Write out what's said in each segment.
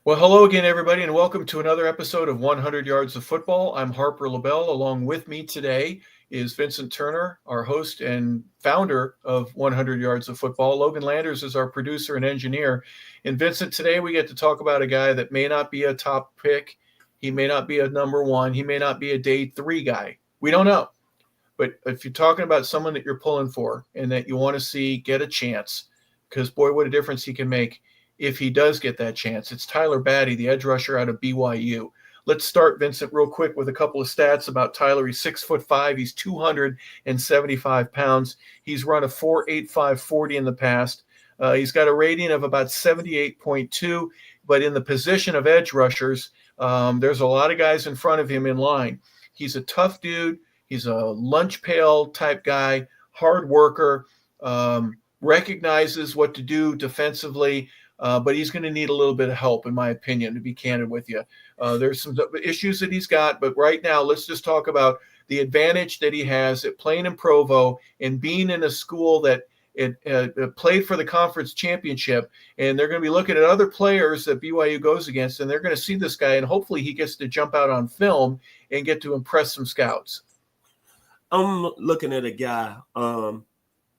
Well, hello again, everybody, and welcome to another episode of 100 Yards of Football. I'm Harper LaBelle. Along with me today is Vincent Turner, our host and founder of 100 Yards of Football. Logan Landers is our producer and engineer. And Vincent, today we get to talk about a guy that may not be a top pick. He may not be a number one. He may not be a day three guy. We don't know. But if you're talking about someone that you're pulling for and that you want to see get a chance, because boy, what a difference he can make if he does get that chance. It's Tyler Batty, the edge rusher out of BYU. Let's start, Vincent, real quick with a couple of stats about Tyler. He's 6'5". He's 275 pounds. He's run a 4.85 40 in the past. He's got a rating of about 78.2, but in the position of edge rushers, there's a lot of guys in front of him in line. He's a tough dude. He's a lunch pail type guy, hard worker, recognizes what to do defensively, but he's going to need a little bit of help, in my opinion, to be candid with you. There's some issues that he's got, but right now, let's just talk about the advantage that he has at playing in Provo and being in a school that it played for the conference championship, and they're going to be looking at other players that BYU goes against, and they're going to see this guy, and hopefully he gets to jump out on film and get to impress some scouts. I'm looking at a guy.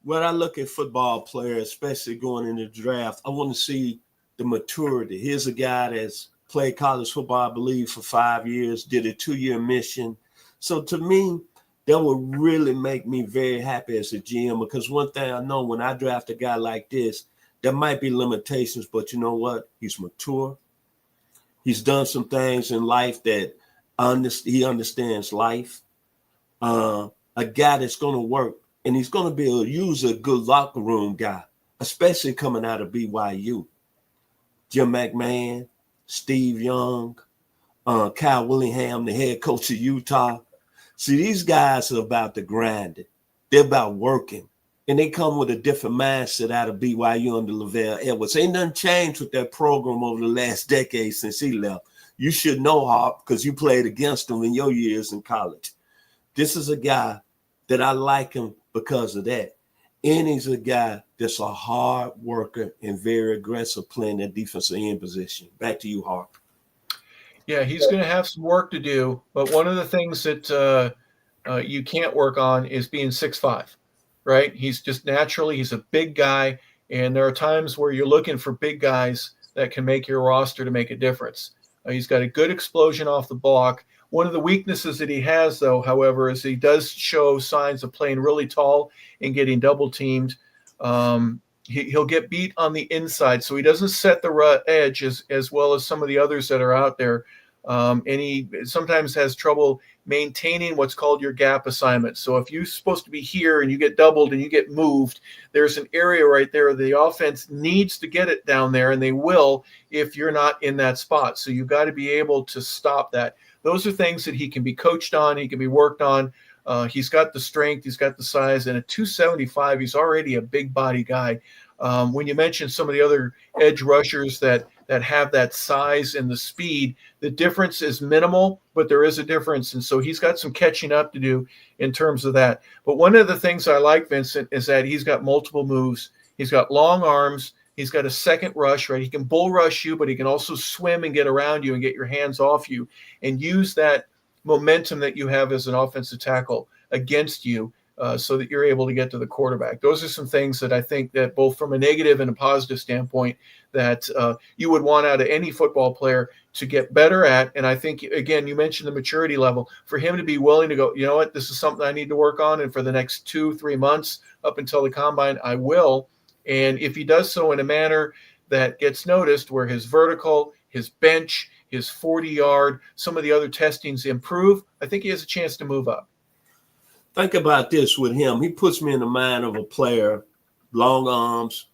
When I look at football players, especially going in the draft, I want to see the maturity. Here's a guy that's played college football, I believe, for 5 years, did a 2-year mission. So to me, that would really make me very happy as a GM, because one thing I know, when I draft a guy like this, there might be limitations, but you know what? He's mature. He's done some things in life that he understands life. A guy that's going to work, and he's going to be a good locker room guy, especially coming out of BYU. Jim McMahon, Steve Young, Kyle Willingham, the head coach of Utah. See, these guys are about the grinding. They're about working. And they come with a different mindset out of BYU under Lavelle Edwards. Ain't nothing changed with that program over the last decade since he left. You should know, Hawk, because you played against him in your years in college. This is a guy that I like him because of that. And he's a guy that's a hard worker and very aggressive playing that defensive end position. Back to you, Hawk. Yeah, he's going to have some work to do, but one of the things that you can't work on is being 6'5", right? He's just naturally, he's a big guy, and there are times where you're looking for big guys that can make your roster to make a difference. He's got a good explosion off the block. One of the weaknesses that he has, though, however, is he does show signs of playing really tall and getting double teamed. He'll get beat on the inside, so he doesn't set the edge as well as some of the others that are out there. And he sometimes has trouble maintaining what's called your gap assignment. So if you're supposed to be here and you get doubled and you get moved, there's an area right there the offense needs to get it down there, and they will if you're not in that spot. So you've got to be able to stop that. Those are things that he can be coached on, he can be worked on. He's got the strength, he's got the size, and at 275, he's already a big body guy. When you mentioned some of the other edge rushers that have that size and the speed, the difference is minimal, but there is a difference. And so he's got some catching up to do in terms of that. But one of the things I like, Vincent, is that he's got multiple moves. He's got long arms. He's got a second rush, right? He can bull rush you, but he can also swim and get around you and get your hands off you and use that momentum that you have as an offensive tackle against you so that you're able to get to the quarterback. Those are some things that I think that both from a negative and a positive standpoint that you would want out of any football player to get better at. And I think, again, you mentioned the maturity level. For him to be willing to go, you know what, this is something I need to work on, and for the next 2-3 months up until the combine, I will. And if he does so in a manner that gets noticed, where his vertical, his bench, his 40-yard, some of the other testings improve, I think he has a chance to move up. Think about this with him. He puts me in the mind of a player, long arms,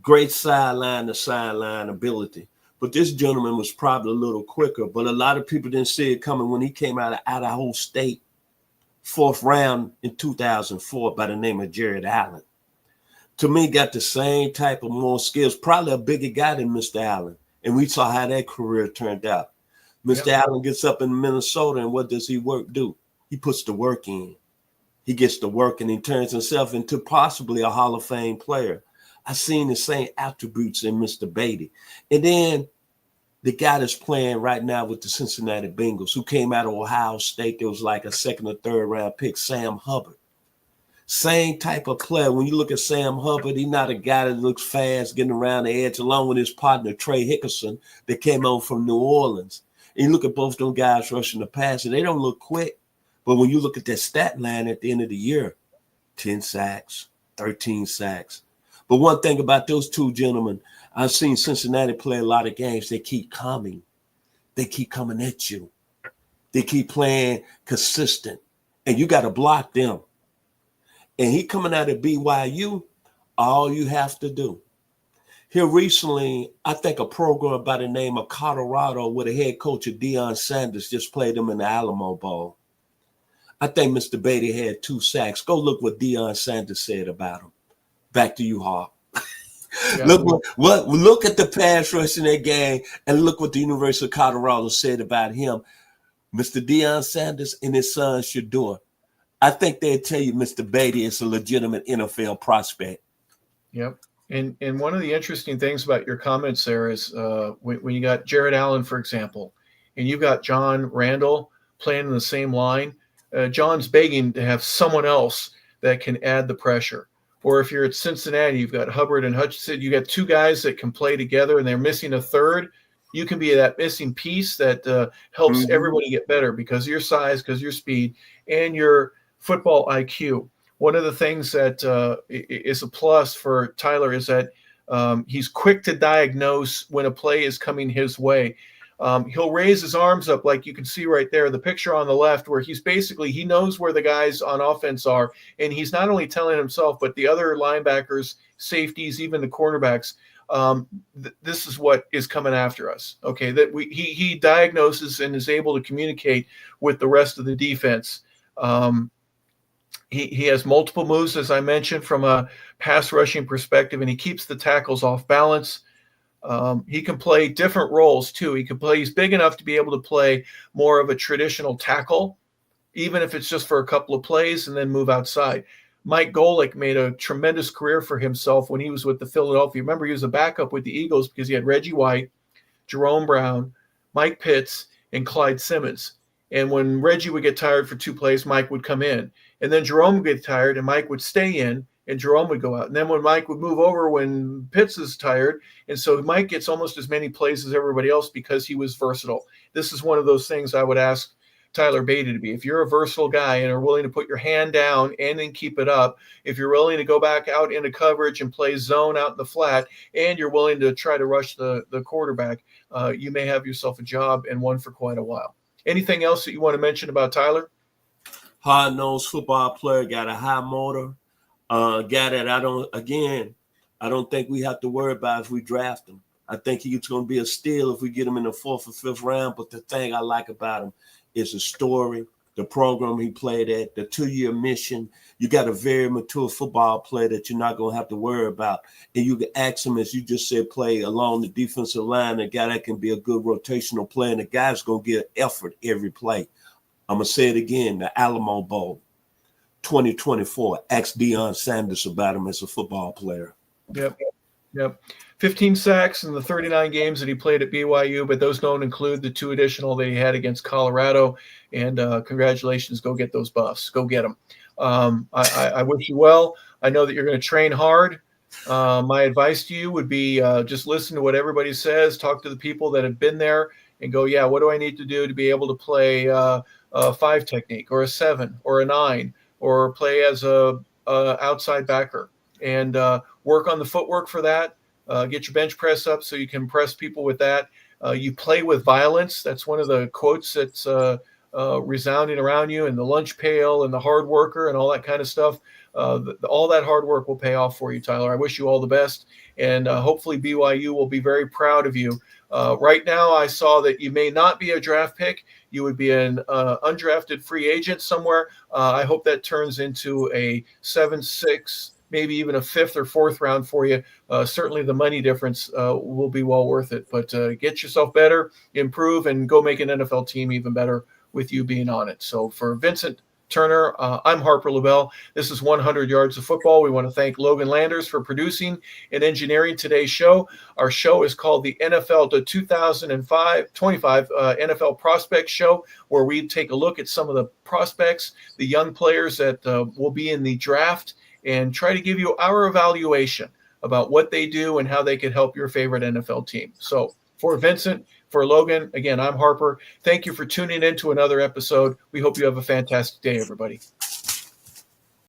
great sideline to sideline ability. But this gentleman was probably a little quicker, but a lot of people didn't see it coming when he came out of Idaho State, 4th round in 2004 by the name of Jared Allen. To me, got the same type of more skills, probably a bigger guy than Mr. Allen. And we saw how that career turned out. Mr. Allen gets up in Minnesota, and what does he do? He puts the work in. He gets to work, and he turns himself into possibly a Hall of Fame player. I've seen the same attributes in Mr. Batty. And then the guy that's playing right now with the Cincinnati Bengals, who came out of Ohio State, there was like a second or third round pick, Sam Hubbard. Same type of player. When you look at Sam Hubbard, he's not a guy that looks fast, getting around the edge, along with his partner, Trey Hickerson, that came over from New Orleans. And you look at both them guys rushing the passer, they don't look quick. But when you look at their stat line at the end of the year, 10 sacks, 13 sacks. But one thing about those two gentlemen, I've seen Cincinnati play a lot of games. They keep coming. They keep coming at you. They keep playing consistent. And you got to block them. And he coming out of BYU, all you have to do. Here recently, I think a program by the name of Colorado with a head coach of Deion Sanders just played them in the Alamo Bowl. I think Mr. Batty had 2 sacks. Go look what Deion Sanders said about him. Back to you, Hawk. Yeah. Look at the pass rush in that game and look what the University of Colorado said about him. Mr. Deion Sanders and his son Shador. I think they'd tell you Mr. Batty is a legitimate NFL prospect. Yep. And one of the interesting things about your comments there is when you got Jared Allen, for example, and you've got John Randall playing in the same line, John's begging to have someone else that can add the pressure. Or if you're at Cincinnati, you've got Hubbard and Hutchinson, you got 2 guys that can play together and they're missing a third. You can be that missing piece that helps everybody get better because of your size, because of your speed, and your football IQ. One of the things that is a plus for Tyler is that he's quick to diagnose when a play is coming his way. He'll raise his arms up like you can see right there, the picture on the left, where he knows where the guys on offense are. And he's not only telling himself, but the other linebackers, safeties, even the cornerbacks, this is what is coming after us. Okay, that he diagnoses and is able to communicate with the rest of the defense. He has multiple moves, as I mentioned, from a pass rushing perspective, and he keeps the tackles off balance. He can play different roles too. He's big enough to be able to play more of a traditional tackle, even if it's just for a couple of plays and then move outside. Mike Golick made a tremendous career for himself when he was with the Philadelphia. Remember, he was a backup with the Eagles because he had Reggie White, Jerome Brown, Mike Pitts, and Clyde Simmons. And when Reggie would get tired for 2 plays, Mike would come in. And then Jerome would get tired and Mike would stay in and Jerome would go out. And then when Mike would move over when Pitts is tired. And so Mike gets almost as many plays as everybody else because he was versatile. This is one of those things I would ask Tyler Batty to be. If you're a versatile guy and are willing to put your hand down and then keep it up, if you're willing to go back out into coverage and play zone out in the flat, and you're willing to try to rush the quarterback, you may have yourself a job and one for quite a while. Anything else that you want to mention about Tyler? Hard-nosed football player, got a high motor, guy that I don't think we have to worry about if we draft him. I think he's going to be a steal if we get him in the 4th or 5th round. But the thing I like about him is the story, the program he played at, the 2-year mission. You got a very mature football player that you're not going to have to worry about. And you can ask him, as you just said, play along the defensive line, a guy that can be a good rotational player, and the guy's going to get effort every play. I'm going to say it again, the Alamo Bowl, 2024. Ask Deion Sanders about him as a football player. Yep. 15 sacks in the 39 games that he played at BYU, but those don't include the 2 additional that he had against Colorado. And congratulations, go get those buffs. Go get them. I wish you well. I know that you're going to train hard. My advice to you would be just listen to what everybody says, talk to the people that have been there, and go, yeah, what do I need to do to be able to play a 5 technique or a 7 or a 9 or play as a outside backer, and work on the footwork for that. Get your bench press up so you can press people with that. You play with violence. That's one of the quotes that's resounding around you, and the lunch pail and the hard worker and all that kind of stuff. All that hard work will pay off for you, Tyler. I wish you all the best, and hopefully BYU will be very proud of you. Right now, I saw that you may not be a draft pick. You would be an undrafted free agent somewhere. I hope that turns into a 7, 6, maybe even a 5th or 4th round for you. Certainly the money difference will be well worth it. But get yourself better, improve, and go make an NFL team even better with you being on it. So for Vincent, Turner. I'm Harper LaBelle. This is 100 Yards of Football. We want to thank Logan Landers for producing and engineering today's show. Our show is called the NFL to 2025 NFL Prospect Show, where we take a look at some of the prospects, the young players that will be in the draft, and try to give you our evaluation about what they do and how they could help your favorite NFL team. So for Vincent, for Logan, again, I'm Harper. Thank you for tuning in to another episode. We hope you have a fantastic day, everybody.